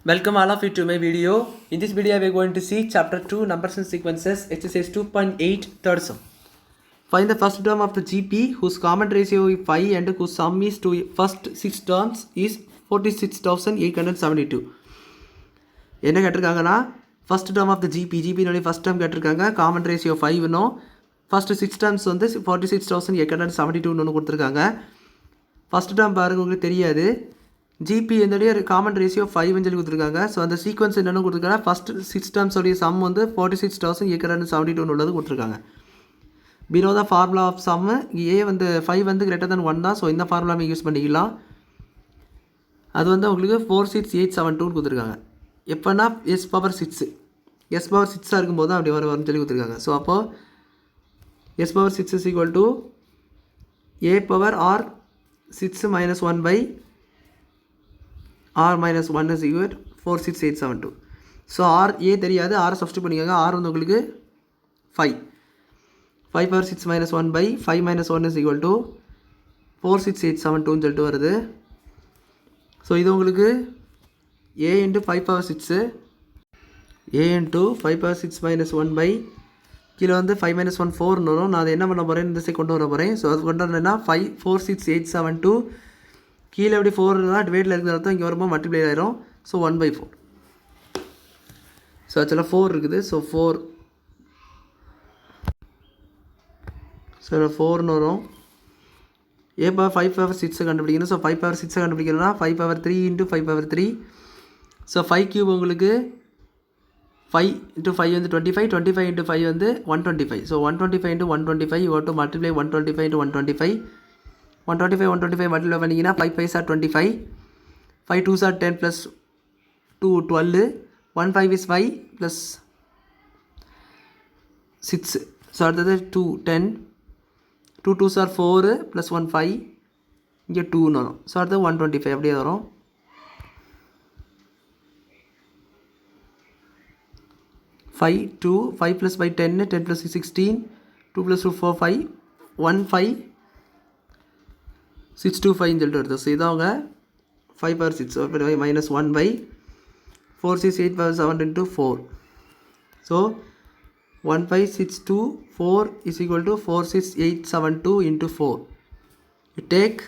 Welcome all of you to my video. In this video we are going to see chapter 2 numbers and sequences exercise 2.8 third sum. Find the first term of the GP whose common ratio is 5 and whose sum is to first 6 terms is 46,872. என்ன கேட்டிருக்காங்கன்னா first term of the ஜிபினுடைய first term கேட்டிருக்காங்க. Common ratio 5னோ first 6 terms வந்து 46,872 ஒன்று கொடுத்துருக்காங்க. First term பாருங்க உங்களுக்கு தெரியாது. ஜிபி என்னுடைய காமன் ரேஷியோ 5 சொல்லி கொடுத்துருக்காங்க. ஸோ அந்த சீக்வன்ஸ் என்னென்னு கொடுத்துருக்காங்க, ஃபஸ்ட் 6 டேர்ம்ஸோடைய சம் வந்து 46,872 உள்ளது கொடுத்துருக்காங்க. பினோ the formula of sum A வந்து 5 வந்து கிரேட்டர் தென் 1 தான். ஸோ இந்த ஃபார்முலாவை யூஸ் பண்ணிக்கலாம். அது வந்து உங்களுக்கு 46872 கொடுத்துருக்காங்க. எப்போனா எஸ் பவர் 6 இருக்கும்போது தான் அப்படி வரும்னு சொல்லி கொடுத்துருக்காங்க. ஸோ அப்போது S power 6 is equal to A power R 6 minus 1 by r minus 1 is equal 46872. So R A தெரியாது, ஆரை சப்ஸ்டியூட் பண்ணிக்கோங்க. ஆர் வந்து உங்களுக்கு 5 power 6 minus 1 by 5 minus 1 is equal to 46872 சொல்லிட்டு வருது. ஸோ இது உங்களுக்கு A into 5 power 6 A into 5 power 6 minus 1 by கீழே வந்து 5 மைனஸ் 1 4 வரும். நான் அதை என்ன பண்ண போகிறேன், இந்த சைட் கொண்டு வர போகிறேன். ஸோ அது கொண்டு வரேன்னா 46872 கீழே எப்படி 4 இருந்தால் டிவைடில் இருக்கிற அர்த்தம் இங்கே வரும்போது மல்டிப்ளை ஆயிரும். ஸோ 1/4. ஸோ ஆக்சுவலாக 4 இருக்குது. ஸோ 4ன்னு வரும். ஏ பவர் 5 பவர் 6 கண்டுபிடிக்கணும். ஸோ 5 பவர் 6 கண்டுபிடிக்கணும்னா 5 power 3 into 5 power 3. So 5 cube உங்களுக்கு 5 இன்ட்டு 5 வந்து 25, 25 இன்ட்டு 5 வந்து 125. So 125 into 125 you to multiply 125 into 125. 125 multiply பண்ணிங்கன்னா 5 5s are 25, 5 2s are 10 plus 2 12, 1 5 is 5 plus 6. So அடுத்தது 2 10, 2 2s are 4 plus 1 5, இங்கே 2ன்னு வரும். ஸோ அடுத்தது 125 அப்படியே வரும். ஃபைவ் 2 5 plus 5 10, 10 plus 6 16, 2 plus 2 4 5, 1 5 625 சொல்லிட்டு வருது. ஸோ இதாங்க 5 power 6 minus 1 by 468 power 7 into 4. So 15624 is equal to 46872 into 4. You take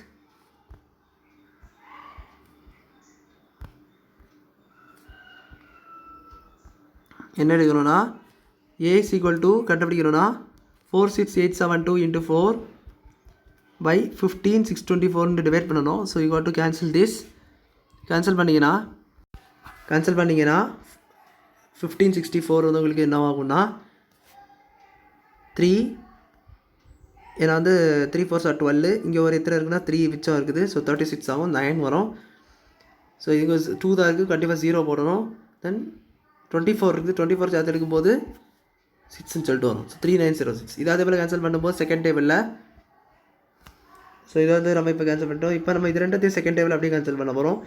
என்ன எடுக்கணும்னா ஏ இஸ் ஈக்குவல் டு கண்டுபிடிக்கணும்னா 46872 இன்ட்டு 4 by 15624 டிவைட் பண்ணணும். So you got to cancel this. Cancel பண்ணிங்கன்னா 1564 வந்து உங்களுக்கு என்ன ஆகும்னா 3, ஏன்னா வந்து 3 4s are 12, இங்கே ஒரு எத்தனை இருக்குன்னா 3 மிச்சம் இருக்குது. ஸோ 36 ஆகும், 9 வரும். ஸோ இங்கே 2 தான் இருக்குது, கண்டிப்பாக 0 போடணும். தென் 24 இருக்குது, 24 சேர்த்து எடுக்கும்போது 6ன்னு சொல்லிட்டு வரும். ஸோ 3906. இது அதே போல் கேன்சல் பண்ணும்போது செகண்ட் டேபிளில். ஸோ இதை வந்து நம்ம இப்போ கேன்சல் பண்ணிட்டோம். இப்போ நம்ம இது ரெண்டாத்தையும் செகண்ட் டேபிள் அப்படியே கேன்சல் பண்ண போகிறோம்.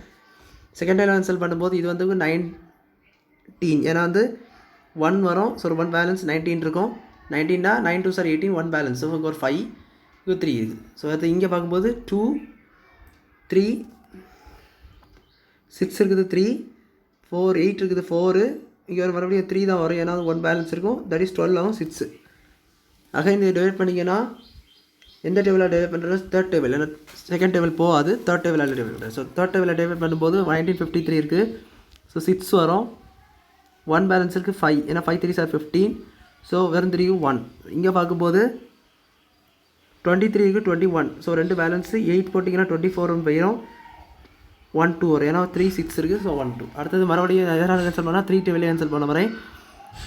செகண்ட் டேபிள் கேன்சல் பண்ணும்போது இது வந்து 19, ஏன்னா வந்து 1 வரும். ஸோ 1 பேலன்ஸ் 19 இருக்கும். 19னா 9 2s are 18, 1 பேலன்ஸ். ஸோ இங்கே ஒரு 5, இங்கே 3 இருக்குது. ஸோ அது இங்கே பார்க்கும்போது 2 3 6 இருக்குது, 3 4 8 இருக்குது, 4 இங்கே ஒரு மறுபடியும் 3 தான் வரும், ஏன்னா 1 பேலன்ஸ் இருக்கும். தட் இஸ் 12 ஆகும், 6. அகைன் இதை டிவைட் பண்ணிங்கன்னா எந்த டேபிளாக டிவைட் பண்ணுறது, தேர்ட் டேபிள். ஏன்னா செகண்ட் டேபிள் போகாது, தேர்ட் டேபிளாக டிவைட் பண்ணுறது. ஸோ தேர்ட் டேபிளில் டிவைட் பண்ணும்போது 1953 இருக்குது. ஸோ 6 வரும், 1 பேலன்ஸ் இருக்குது 5, ஏன்னா 5 3s are 15. ஸோ வெறும் 3 1. இங்கே பார்க்கும்போது 23க்கு 21. ஸோ 2 பேலன்ஸு 8 போட்டிங்கன்னா 24 போயிடும், 1 2 வரும், ஏன்னா 3 6 இருக்குது. ஸோ 1 2. அடுத்தது மறுபடியும் எதனால் கேன்சல் பண்ணால் 3 டேபிளே கேன்சல் பண்ண வரேன்.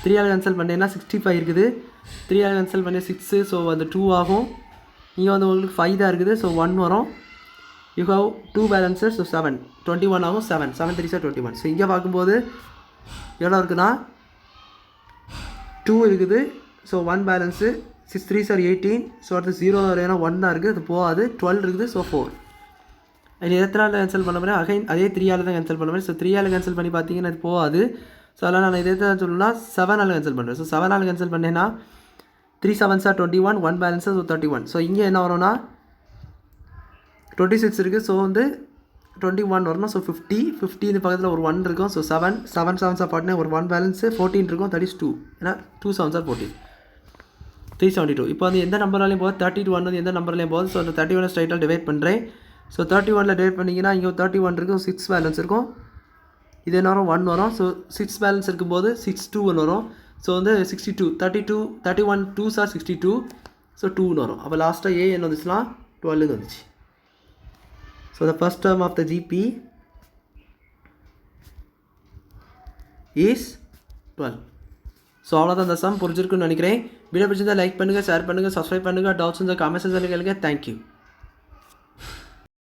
3ஆல் கேன்சல் பண்ணேன்னா 65 இருக்குது, 3ஆல் கேன்சல் பண்ணி 6. ஸோ அந்த 2 ஆகும். இங்கே வந்து உங்களுக்கு 5 தான் இருக்குது. ஸோ 1 வரும். You have 2 balances. ஸோ 7 21 ஆகும். 7 3s are 21. ஸோ இங்கே பார்க்கும்போது எவ்வளோ இருக்குன்னா 2 இருக்குது. So 1 balance 6 3s are 18. So அடுத்து 0 வரும், ஏன்னா 1 தான் இருக்குது, அது போகாது. 12 இருக்குது. ஸோ 4. அது எத்தனால் கேன்சல் பண்ண போகிறேன், அகைன் அதே 3ஆல் தான் கேன்சல் பண்ண போகிறேன். ஸோ 3ஆல் கேன்சல் பண்ணி பார்த்தீங்கன்னா அது போகாது. ஸோ அதனால் நான் இதே தான் சொல்லணும்னா 7ஆல் கேன்சல் பண்ணுறேன். ஸோ 7ஆல் கேன்சல் பண்ணேன்னா 3 7s are 21, 1 பேலன்ஸஸ் 31. ஸோ இங்கே என்ன வரும்னா 26 இருக்குது. ஸோ வந்து 21 வரணும். ஸோ 50 இந்த பக்கத்தில் ஒரு 1 இருக்கும். ஸோ 7 7 7s ஆர் 49, ஒரு 1 பேலன்ஸு 14 இருக்கும். That is 2. ஏன்னா 2 7s ஆர் 14, 372. இப்போ வந்து எந்த நம்பராலையும் போகுது, 31 வந்து எந்த நம்பர்லையும் போகுது. ஸோ அந்த 31 ஸ்ட்ரைட்டாக டிவைட் பண்ணுறேன். ஸோ 31 டிவைட் பண்ணிங்கன்னா இங்கே 31 இருக்கும், 6 பேலன்ஸ் இருக்கும். இது என்ன வரும், 1 வரும். ஸோ 6 பேலன்ஸ் இருக்கும்போது 6 2 வரும். ஸோ வந்து 62, 32, 31 2s ஆர் 62. ஸோ 2 வரும். அப்போ லாஸ்ட்டாக என்ன வந்துச்சுன்னா 12 வந்துச்சு. So the first term of the GP is 12. So அவ்வளோதான் இந்த சம் புரிஞ்சிருக்குன்னு நினைக்கிறேன். வீடியோ பிடிச்சிருந்தா லைக் பண்ணுங்கள், ஷேர் பண்ணுங்கள், சப்ஸ்கிரைப் பண்ணுங்கள். டவுட்ஸ் இருந்தால் கமெண்ட்ஸ் கேளுங்க. தேங்க்யூ.